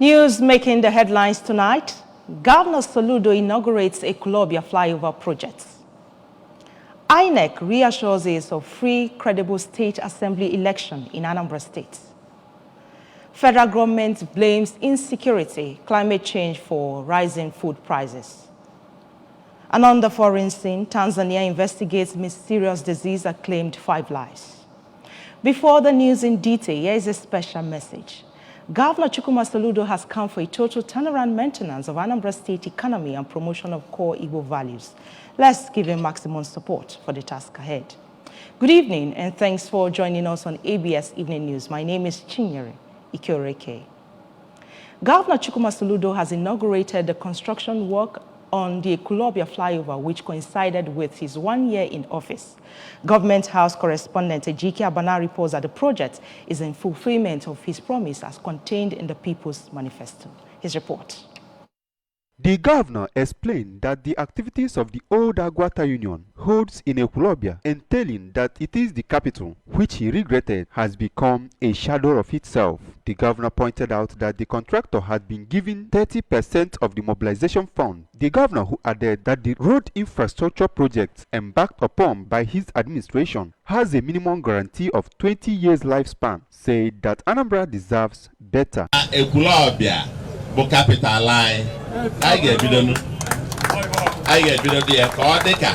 News making the headlines tonight. Governor Soludo inaugurates a Ekulobia flyover project. INEC reassures us of free, credible state assembly election in Anambra State. Federal government blames insecurity, climate change for rising food prices. And on the foreign scene, Tanzania investigates mysterious disease that claimed 5 lives. Before the news in detail, here is a special message. Governor Chukwuma Soludo has come for a total turnaround maintenance of Anambra State economy and promotion of core Igbo values. Let's give him maximum support for the task ahead. Good evening and thanks for joining us on ABS Evening News. My name is Chinyere Ikioreke. Governor Chukwuma Soludo has inaugurated the construction work on the Ekulobia flyover, which coincided with his 1 year in office. Government House correspondent Ejike Abana reports that the project is in fulfillment of his promise as contained in the People's Manifesto. His report. The governor explained that the activities of the Old Agwata Union holds in Ekulobia, entailing that it is the capital, which he regretted has become a shadow of itself. The governor pointed out that the contractor had been given 30% of the mobilization fund. The governor, who added that the road infrastructure project embarked upon by his administration has a minimum guarantee of 20 years lifespan, said that Anambra deserves better. Ekulobia bụ capital line. I get bido dị ka ọ dị ka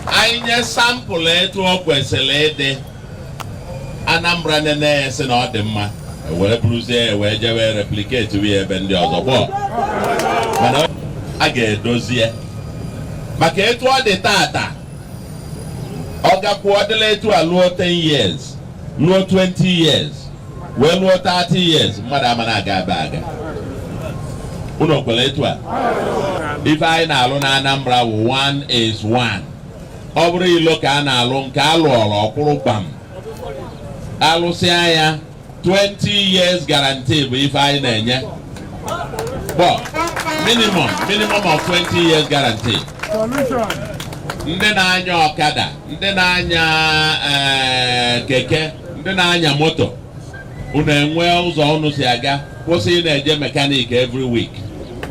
anyị nye sample etu o kwesịrị ịdị Anambra nene esi na ọ dị mma were bụrụzie wee jewe replicate wi ebe ndị ọzọ gbọ mana a ga-edozie maka etu ọ dị tata ọ gakwu ọ dịla etu a lụọ 10 years lụọ 20 years wee lụọ 30 years mmadụ amana aga ebe aga uno kwele etu a ife anyị na-alụ na Anambra wụ 1:1. Ọ bụrụ ilo ka a na-alụ nke alụ ọrụ ọkwụrụ gbam alụsịa ya 20 years guarantee bụ ife anyị na-enye minimum of 20 years guarantee. Ndị na-anya ọkada, ndị na-anya keke, ndị na-anya moto unu enwe ụzọ unu si aga kwụsị na-eje mechanic every week.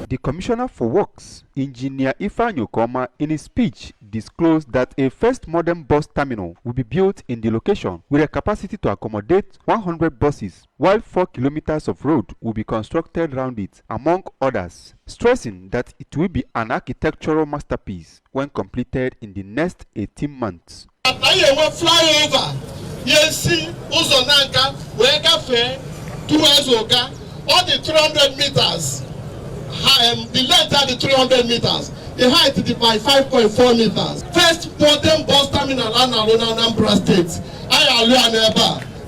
The Commissioner for Works, Engineer Ifeanyi Ukoma, in his speech disclosed that a first modern bus terminal will be built in the location with a capacity to accommodate 100 buses, while 4 kilometers of road will be constructed around it, among others, stressing that it will be an architectural masterpiece when completed in the next 18 months. Flyover, yes, Uzonanka, where cafe, 2 years ago, all the 300 meters. The length of the 300 meters, the height is by 5.4 meters. First modern bus terminal in Anambra State,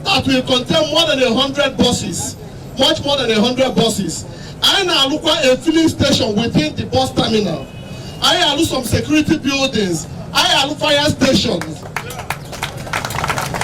that will contain more than 100 buses, much more than 100 buses. I now look at a filling station within the bus terminal. I look some security buildings. I look fire stations.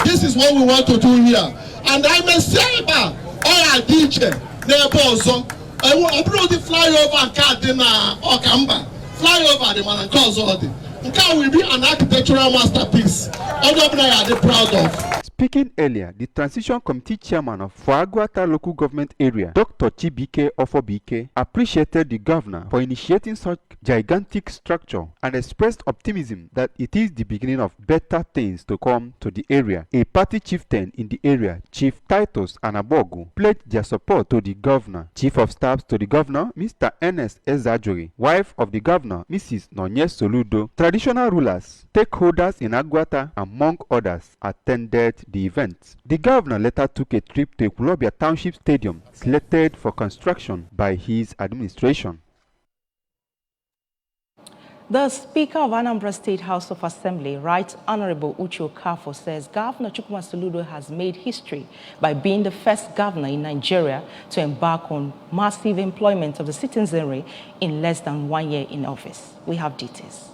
This is what we want to do here. And I may say about all our DJ, neighbor also. I will upload the flyover card in Okamba. Flyover the man and cause all the. It will be an architectural masterpiece. All of them are proud of. Speaking earlier, the Transition Committee Chairman of Fuagwata Local Government Area, Dr. Chibike Ofobike, appreciated the governor for initiating such gigantic structure and expressed optimism that it is the beginning of better things to come to the area. A party chieftain in the area, Chief Titus Anabogu, pledged their support to the governor. Chief of Staff to the governor, Mr. Ernest Ezajori, wife of the governor, Mrs. Nonye Soludo, traditional rulers, stakeholders in Agwata, among others, attended the event. The governor later took a trip to Ekulobia Township Stadium, slated for construction by his administration. The Speaker of Anambra State House of Assembly, Right Honorable Uche Okafor, says Governor Chukwuma Soludo has made history by being the first governor in Nigeria to embark on massive employment of the citizenry in less than 1 year in office. We have details.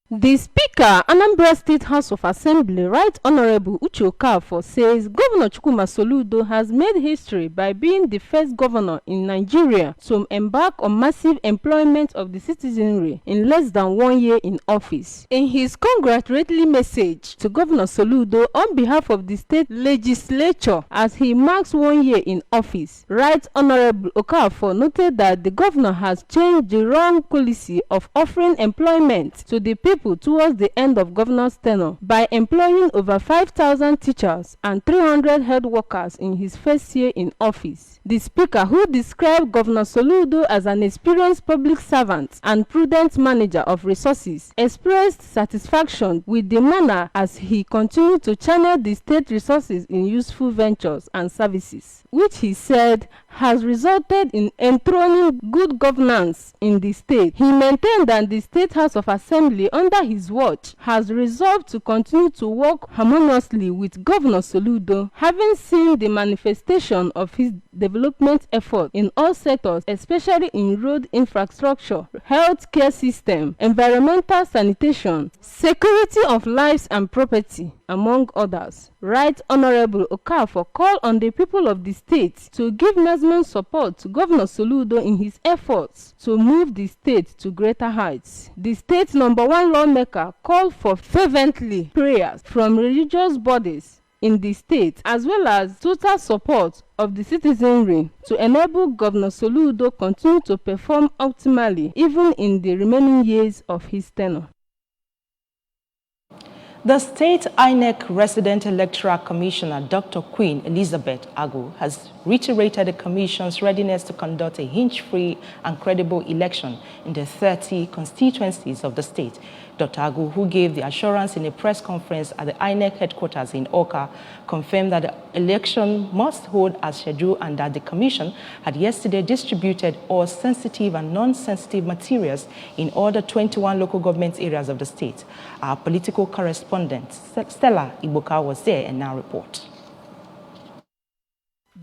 The Speaker, Anambra State House of Assembly, Right Honorable Uche Okafor, says Governor Chukwuma Soludo has made history by being the first governor in Nigeria to embark on massive employment of the citizenry in less than 1 year in office. In his congratulatory message to Governor Soludo on behalf of the state legislature as he marks 1 year in office, Right Honorable Okafor noted that the governor has changed the wrong policy of offering employment to the people towards the end of governor's tenure by employing over 5,000 teachers and 300 health workers in his first year in office. The Speaker, who described Governor Soludo as an experienced public servant and prudent manager of resources, expressed satisfaction with the manner as he continued to channel the state resources in useful ventures and services, which he said has resulted in enthroning good governance in the state. He maintained that the State House of Assembly under his watch has resolved to continue to work harmoniously with Governor Soludo, having seen the manifestation of his development effort in all sectors, especially in road infrastructure, health care system, environmental sanitation, security of lives and property, among others. Right Honorable Okafor called on the people of the state to give maximum support to Governor Soludo in his efforts to move the state to greater heights. The state's #1 lawmaker called for fervently prayers from religious bodies in the state as well as total support of the citizenry to enable Governor Soludo continue to perform optimally even in the remaining years of his tenure. The State INEC Resident Electoral Commissioner, Dr. Queen Elizabeth Agu, has reiterated the Commission's readiness to conduct a hinge-free and credible election in the 30 constituencies of the state. Dr. Agu, who gave the assurance in a press conference at the INEC headquarters in Awka, confirmed that the election must hold as scheduled and that the Commission had yesterday distributed all sensitive and non-sensitive materials in all the 21 local government areas of the state. Our political correspondent, Stella Iboka, was there and now reports.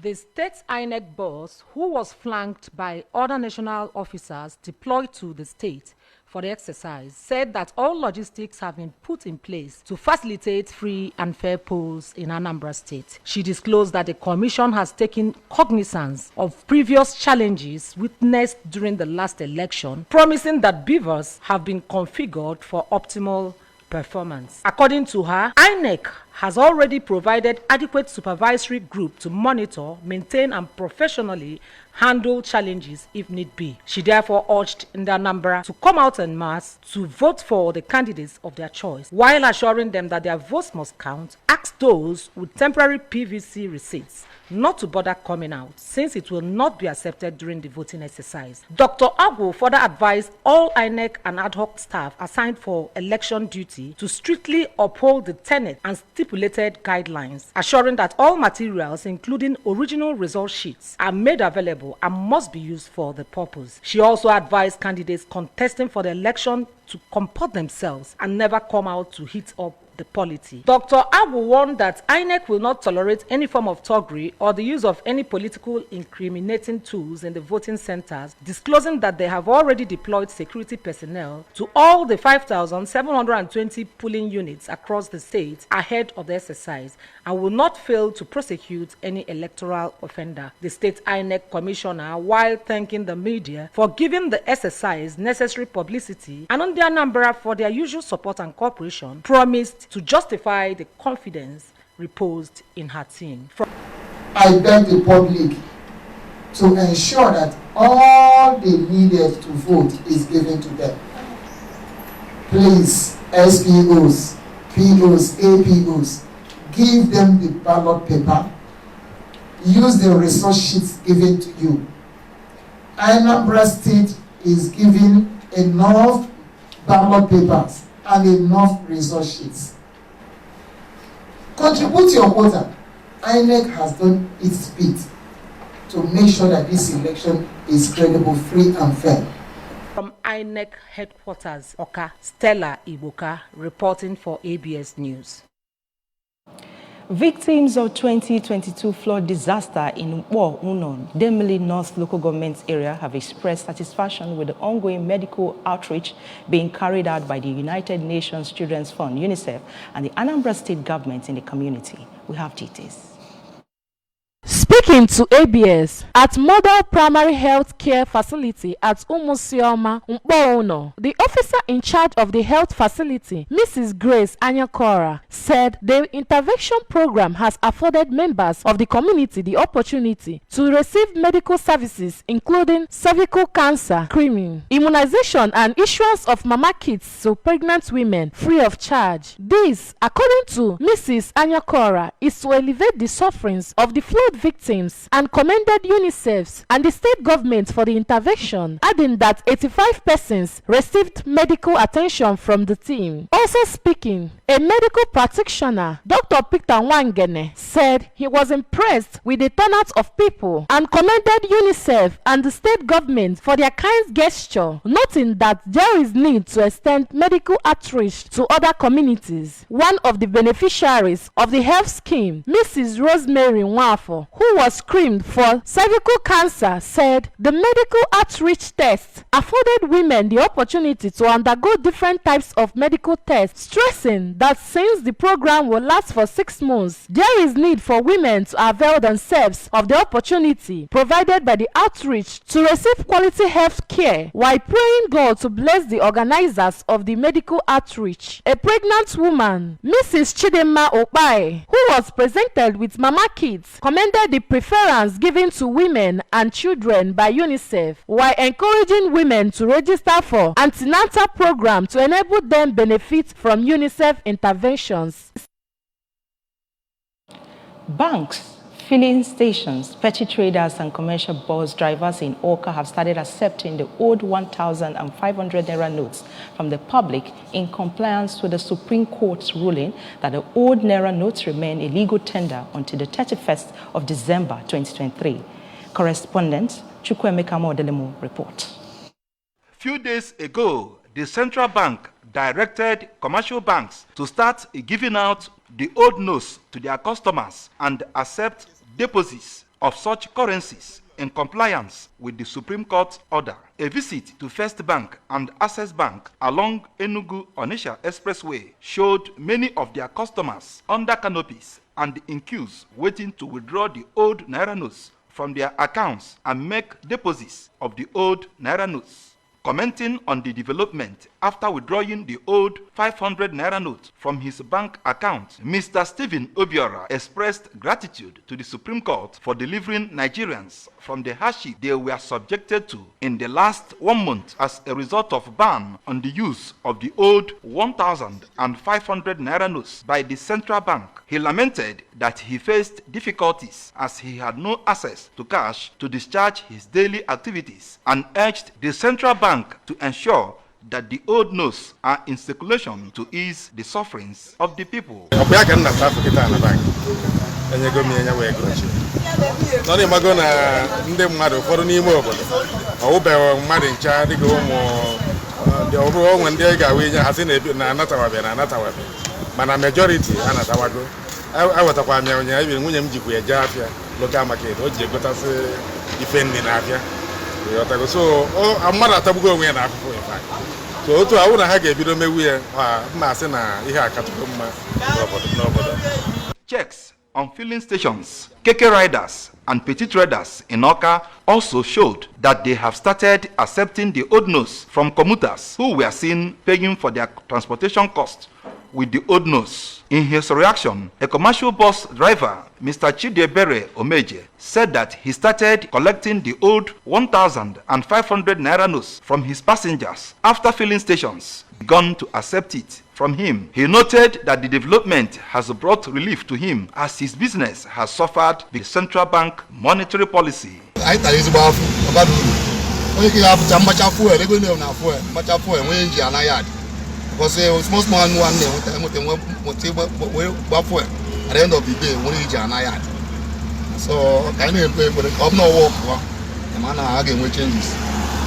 The state INEC boss, who was flanked by other national officers deployed to the state for the exercise, said that all logistics have been put in place to facilitate free and fair polls in Anambra State. She disclosed that the Commission has taken cognizance of previous challenges witnessed during the last election, promising that beavers have been configured for optimal performance. According to her, INEC has already provided adequate supervisory group to monitor, maintain and professionally handle challenges if need be. She therefore urged Anambra to come out en masse to vote for the candidates of their choice, while assuring them that their votes must count. Asked those with temporary PVC receipts not to bother coming out, since it will not be accepted during the voting exercise. Dr. Agu further advised all INEC and ad hoc staff assigned for election duty to strictly uphold the tenet and stipulated guidelines, assuring that all materials, including original result sheets, are made available and must be used for the purpose. She also advised candidates contesting for the election to comport themselves and never come out to heat up the polity. Dr. Agu warned that INEC will not tolerate any form of thuggery or the use of any political incriminating tools in the voting centers, disclosing that they have already deployed security personnel to all the 5,720 polling units across the state ahead of the exercise and will not fail to prosecute any electoral offender. The state INEC commissioner, while thanking the media for giving the exercise necessary publicity and on their number for their usual support and cooperation, promised to justify the confidence reposed in her team. I beg the public to ensure that all they needed to vote is given to them. Please, SPOs, POs, APOs, give them the ballot paper, use the resource sheets given to you. Anambra State is giving enough ballot papers and enough resource sheets. Contribute your quota. INEC has done its bit to make sure that this election is credible, free and fair. From INEC headquarters, Awka, Stella Iboka reporting for ABS News. Victims of 2022 flood disaster in Wo Uno, Demili North local government area have expressed satisfaction with the ongoing medical outreach being carried out by the United Nations Children's Fund, UNICEF, and the Anambra State government in the community. We have details. Speaking to ABS at Model Primary Health Care Facility at Umusioma, Mkpouno, the officer in charge of the health facility, Mrs. Grace Anyakora, said the intervention program has afforded members of the community the opportunity to receive medical services including cervical cancer screening, immunization and issuance of mama kits to pregnant women free of charge. This, according to Mrs. Anyakora, is to alleviate the sufferings of the flood victims and commended UNICEF and the state government for the intervention, adding that 85 persons received medical attention from the team. Also speaking, a medical practitioner, Dr. Peter Wangene, said he was impressed with the turnout of people and commended UNICEF and the state government for their kind gesture, noting that there is need to extend medical outreach to other communities. One of the beneficiaries of the health scheme, Mrs. Rosemary Nwafo, who was screened for cervical cancer, said the medical outreach tests afforded women the opportunity to undergo different types of medical tests, stressing that since the program will last for 6 months, there is need for women to avail themselves of the opportunity provided by the outreach to receive quality health care, while praying God to bless the organizers of the medical outreach. A pregnant woman, Mrs. Chidema Okpae, who was presented with mama kits, commended the preference given to women and children by UNICEF, while encouraging women to register for antenatal program to enable them benefit from UNICEF interventions. Banks, filling stations, petty traders and commercial bus drivers in Awka have started accepting the old 1,500 naira notes from the public in compliance with the Supreme Court's ruling that the old naira notes remain a legal tender until the 31st of December 2023. Correspondent Chukwemeka Modelemo reports. Few days ago, the central bank directed commercial banks to start giving out the old notes to their customers and accept deposits of such currencies in compliance with the Supreme Court order. A visit to First Bank and Access Bank along Enugu-Onitsha Expressway showed many of their customers under canopies and in queues waiting to withdraw the old naira notes from their accounts and make deposits of the old naira notes. Commenting on the development after withdrawing the old 500 naira note from his bank account, Mr. Stephen Obiora expressed gratitude to the Supreme Court for delivering Nigerians from the hardship they were subjected to in the last 1 month as a result of ban on the use of the old 1,500 naira notes by the central bank. He lamented that he faced difficulties as he had no access to cash to discharge his daily activities and urged the central bank to ensure that the old notes are in circulation to ease the sufferings of the people. Mana majority anatawago awatakwa nya ibe nwunye m jikwa eje afia local market o je gotasi defend na afia yotago so amara atabugo onwe na afufo in fact so otu awu na ha ga-ebido mewu ya ma asị na ihe akatugo mma n'obodo. Checks on filling stations, keke riders and petty traders in Awka also showed that they have started accepting the old notes from commuters who were seen paying for their transportation costs with the old notes. In his reaction, a commercial bus driver, Mr. Chidebere Omeje, said that he started collecting the old 1,500 naira notes from his passengers after filling stations began to accept it from him. He noted that the development has brought relief to him as his business has suffered the central bank monetary policy. Because most man one day at the end of the day when you are so kind of play but I'm not work the man again we changes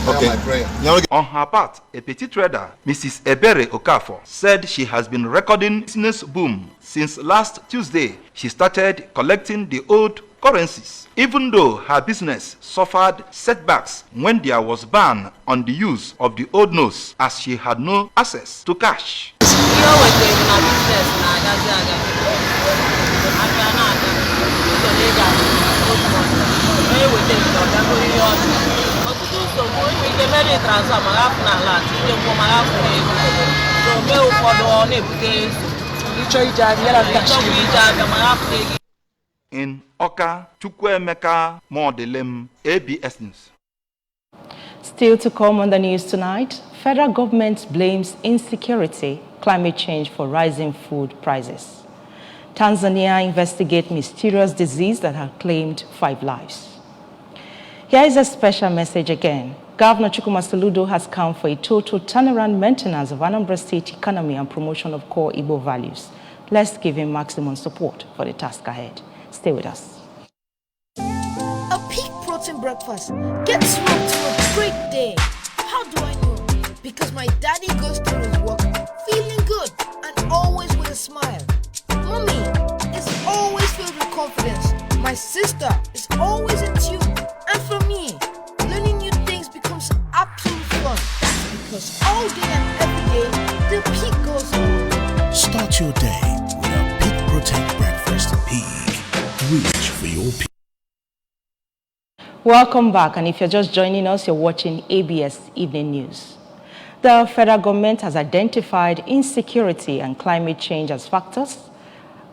On her part, a petty trader, Mrs. Ebere Okafor, said she has been recording business boom since last Tuesday. She started collecting the old currencies, even though her business suffered setbacks when there was ban on the use of the old notes, as she had no access to cash. In Oka, Chukwuemeka Modelem, ABS News. Still to come on the news tonight, federal government blames insecurity, climate change for rising food prices. Tanzania investigates mysterious disease that had claimed 5 lives. Here is a special message again. Governor Chukwuma Soludo has come for a total turnaround maintenance of Anambra State economy and promotion of core Igbo values. Let's give him maximum support for the task ahead. Stay with us. A peak protein breakfast gets you up to a great day. How do I know? Because my daddy goes through his work feeling good and always with a smile. Mommy is always filled with confidence. My sister is always in tune. And for me, learning new things becomes absolute fun. That's because all day and every day, the peak goes on. Start your day with a Peak Protein Breakfast. Peak. Reach for your peak. Welcome back, and if you're just joining us, you're watching ABS Evening News. The federal government has identified insecurity and climate change as factors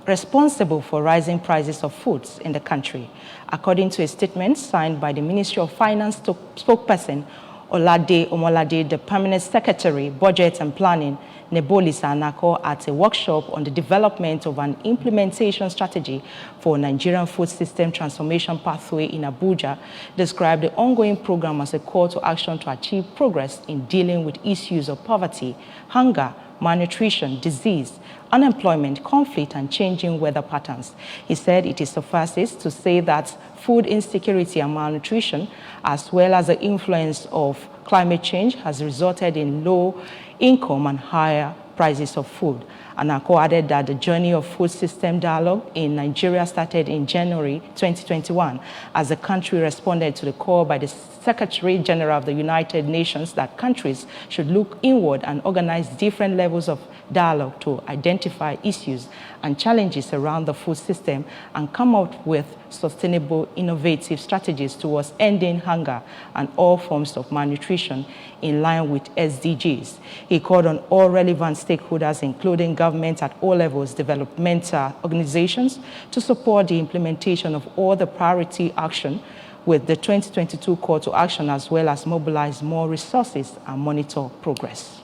responsible for rising prices of foods in the country, according to a statement signed by the Ministry of Finance spokesperson Olade Omolade, the Permanent Secretary, Budget and Planning, Nebolisa Anako, at a workshop on the development of an implementation strategy for Nigerian food system transformation pathway in Abuja, described the ongoing program as a call to action to achieve progress in dealing with issues of poverty, hunger, malnutrition, disease, unemployment, conflict, and changing weather patterns. He said it suffices to say that food insecurity and malnutrition, as well as the influence of climate change, has resulted in low income and higher prices of food. Anako added that the journey of food system dialogue in Nigeria started in January 2021 as the country responded to the call by the Secretary General of the United Nations that countries should look inward and organize different levels of dialogue to identify issues and challenges around the food system and come up with sustainable, innovative strategies towards ending hunger and all forms of malnutrition in line with SDGs. He called on all relevant stakeholders, including governments at all levels, developmental organizations, to support the implementation of all the priority action with the 2022 call to action, as well as mobilize more resources and monitor progress.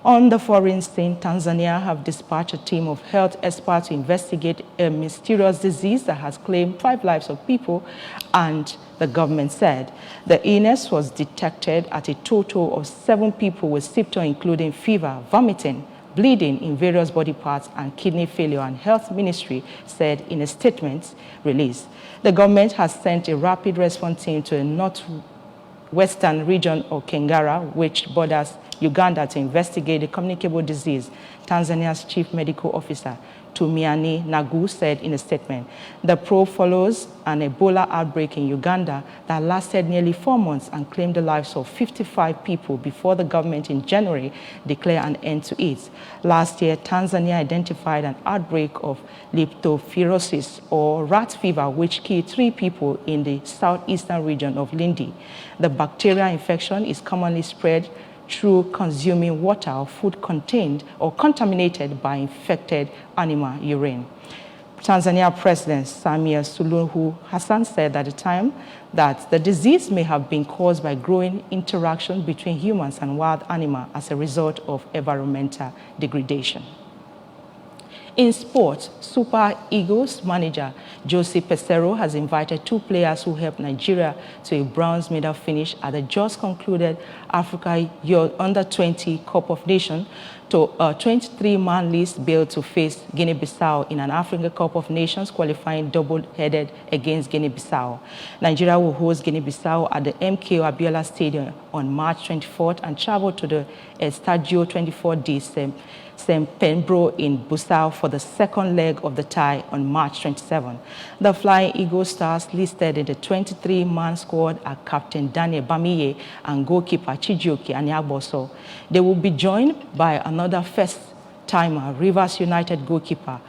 On the foreign scene, Tanzania have dispatched a team of health experts to investigate a mysterious disease that has claimed 5 lives of people, and the government said the illness was detected at a total of 7 people with symptoms including fever, vomiting, bleeding in various body parts, and kidney failure, and Health Ministry said in a statement released. The government has sent a rapid response team to a northwestern region of Kengara, which borders Uganda, to investigate the communicable disease. Tanzania's Chief Medical Officer, Tumiani Nagu, said in a statement. The probe follows an Ebola outbreak in Uganda that lasted nearly 4 months and claimed the lives of 55 people before the government in January declared an end to it. Last year, Tanzania identified an outbreak of leptospirosis, or rat fever, which killed 3 people in the southeastern region of Lindi. The bacterial infection is commonly spread through consuming water or food contained or contaminated by infected animal urine. Tanzania President Samia Suluhu Hassan said at the time that the disease may have been caused by growing interaction between humans and wild animals as a result of environmental degradation. In sport, Super Eagles manager Jose Pesero has invited 2 players who helped Nigeria to a bronze medal finish at the just concluded Africa Under-20 Cup of Nations to a 23-man list billed to face Guinea-Bissau in an African Cup of Nations qualifying double-headed against Guinea-Bissau. Nigeria will host Guinea-Bissau at the MKO Abiola Stadium on March 24th and travel to the Estadio 24D St. Pembro in Bissau for the second leg of the tie on March 27. The Flying Eagle Stars listed in the 23-man squad are Captain Daniel Bamiye and goalkeeper Chijioke Anyagboso. They will be joined by another first-timer, Rivers United goalkeeper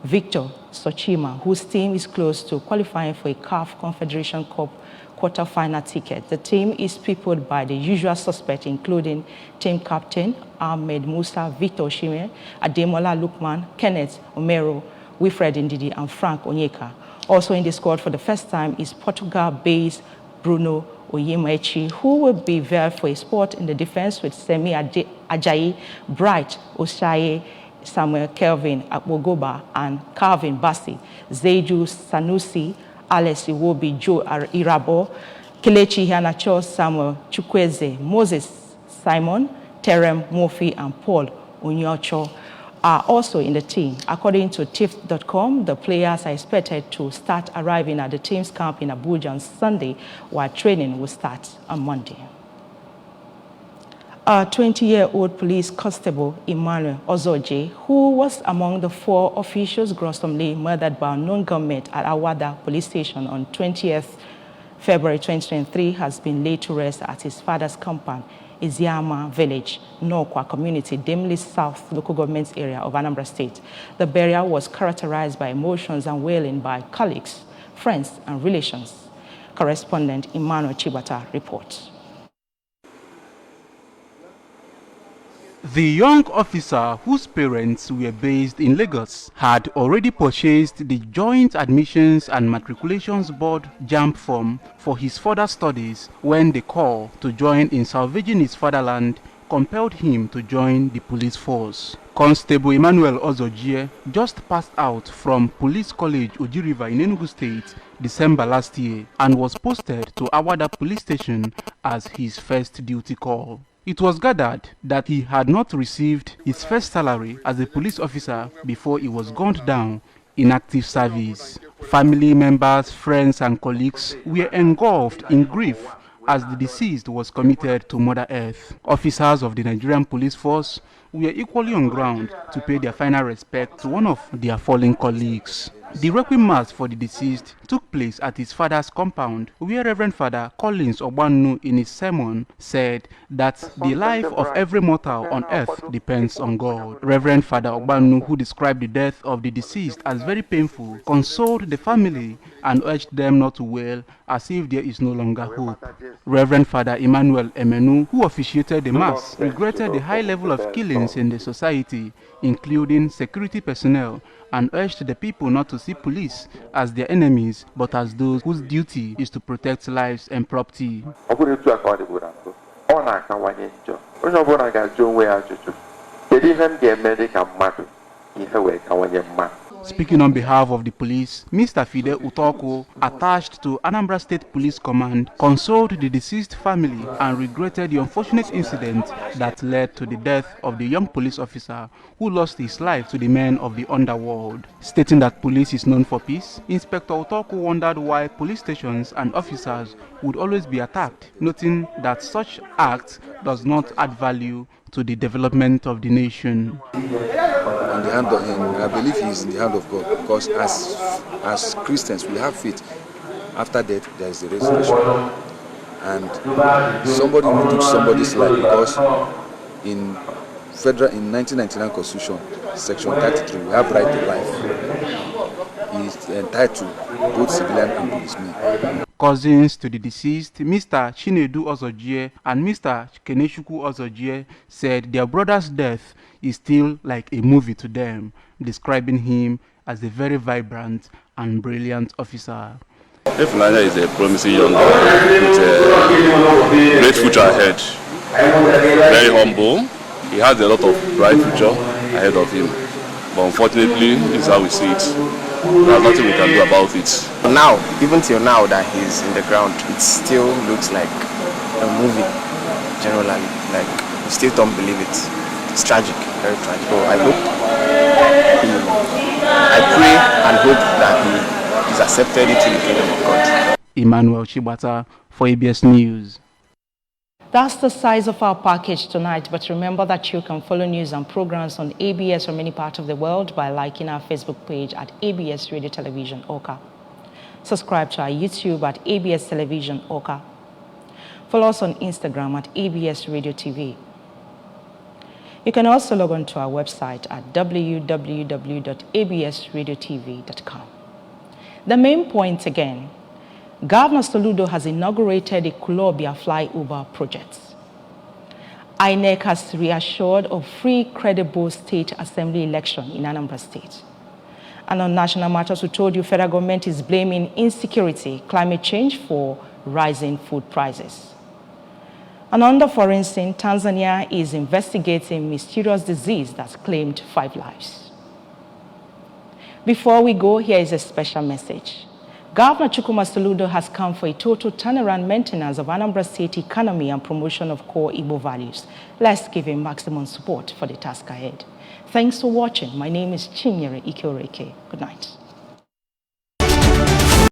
Victor Sochima, whose team is close to qualifying for a CAF Confederation Cup quarter-final ticket. The team is peopled by the usual suspects, including team captain Ahmed Musa, Victor Osimhen, Ademola Lookman, Kenneth Omero, Wilfred Ndidi, and Frank Onyeka. Also in the squad for the first time is Portugal-based Bruno Oyemaechi, who will be there for a spot in the defense with Semi Ajayi, Bright Osaye, Samuel Kelvin Akbogoba, and Calvin Bassi, Zeju Sanusi, Alex Iwobi, Joe Irabo, Kelechi Iheanacho, Samuel Chukwueze, Moses Simon, Terem Murphy, and Paul Onyocho are also in the team. According to TIFF.com, the players are expected to start arriving at the team's camp in Abuja on Sunday, while training will start on Monday. A 20-year-old police constable, Emmanuel Ozoje, who was among the 4 officials gruesomely murdered by unknown gunmen at Awada police station on 20th February 2023, has been laid to rest at his father's compound, Iziama Village, Nokwa Community, Demili South local government area of Anambra State. The burial was characterized by emotions and wailing by colleagues, friends, and relations. Correspondent Emmanuel Chibata reports. The young officer, whose parents were based in Lagos, had already purchased the Joint Admissions and Matriculations Board JAMB form for his further studies when the call to join in salvaging his fatherland compelled him to join the police force. Constable Emmanuel Ozoje just passed out from Police College Oji River in Enugu State December last year and was posted to Awada Police Station as his first duty call. It was gathered that he had not received his first salary as a police officer before he was gunned down in active service. Family members, friends, and colleagues were engulfed in grief as the deceased was committed to Mother Earth. Officers of the Nigerian police force were equally on ground to pay their final respect to one of their fallen colleagues. The requiem mass for the deceased took place at his father's compound, where Reverend Father Collins Ogbanu in his sermon said that the life of every mortal on earth depends on God. Reverend Father Ogbanu, who described the death of the deceased as very painful, consoled the family and urged them not to wail as if there is no longer hope. Reverend Father Emmanuel Emenu, who officiated the mass, regretted the high level of killings in the society, including security personnel, and urged the people not to see police as their enemies, but as those whose duty is to protect lives and property. Speaking on behalf of the police, Mr. Fide Utoko, attached to Anambra State Police Command, consoled the deceased family and regretted the unfortunate incident that led to the death of the young police officer who lost his life to the men of the underworld. Stating that police is known for peace, Inspector Utoko wondered why police stations and officers would always be attacked, noting that such acts does not add value to the development of the nation. In the hand of him, I believe he is in the hand of God, because as Christians we have faith. After death there is the resurrection, and somebody who took somebody's life, because in 1999 Constitution, Section 33, we have right to life. He is entitled to both civilian and policemen. Cousins to the deceased, Mr. Chinedu Ozoje and Mr. Keneshuku Ozoje, said their brother's death is still like a movie to them, describing him as a very vibrant and brilliant officer. Ifunanya is a promising young guy with a great future ahead. Very humble. He has a lot of bright future ahead of him. But unfortunately, this is how we see it. There's nothing we can do about it. Now, even till now that he's in the ground, it still looks like a movie, generally. Like, we still don't believe it. It's tragic, very tragic. So I pray and hope that he is accepted into the kingdom of God. Emmanuel Chibata for ABS News. That's the size of our package tonight, but remember that you can follow news and programs on ABS from any part of the world by liking our Facebook page at ABS Radio Television Oka. Subscribe to our YouTube at ABS Television Oka. Follow us on Instagram at ABS Radio TV. You can also log on to our website at www.absradiotv.com. The main point again, Governor Soludo has inaugurated a Kulobia flyover project. INEC has reassured of free, credible state assembly election in Anambra State. And on national matters, we told you federal government is blaming insecurity, climate change for rising food prices. And on the foreign scene, Tanzania is investigating mysterious disease that's claimed 5 lives. Before we go, here is a special message. Governor Chukwuma Soludo has come for a total turnaround maintenance of Anambra State economy and promotion of core Igbo values. Let's give him maximum support for the task ahead. Thanks for watching. My name is Chinyere Ikoreke. Good night.